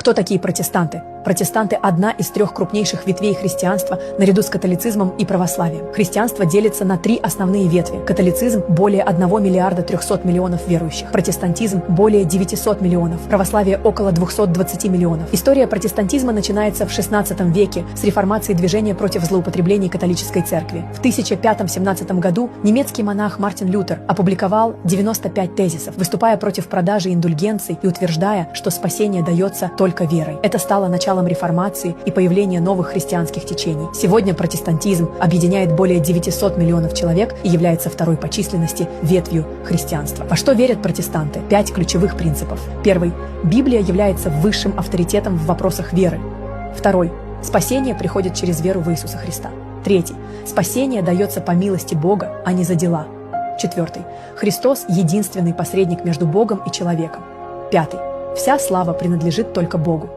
Кто такие протестанты? Протестанты – одна из трех крупнейших ветвей христианства наряду с католицизмом и православием. Христианство делится на три основные ветви. Католицизм – более 1 миллиарда 300 миллионов верующих. Протестантизм – более 900 миллионов. Православие – около 220 миллионов. История протестантизма начинается в XVI веке с реформации движения против злоупотреблений католической церкви. В 1005-17 году немецкий монах Мартин Лютер опубликовал 95 тезисов, выступая против продажи индульгенций и утверждая, что спасение дается только верой. Это стало началом реформации и появления новых христианских течений. Сегодня протестантизм объединяет более 900 миллионов человек и является второй по численности ветвью христианства. Во что верят протестанты? 5 ключевых принципов. Первый. Библия является высшим авторитетом в вопросах веры. Второй. Спасение приходит через веру в Иисуса Христа. Третий. Спасение дается по милости Бога, а не за дела. Четвертый. Христос – единственный посредник между Богом и человеком. Пятый. Вся слава принадлежит только Богу.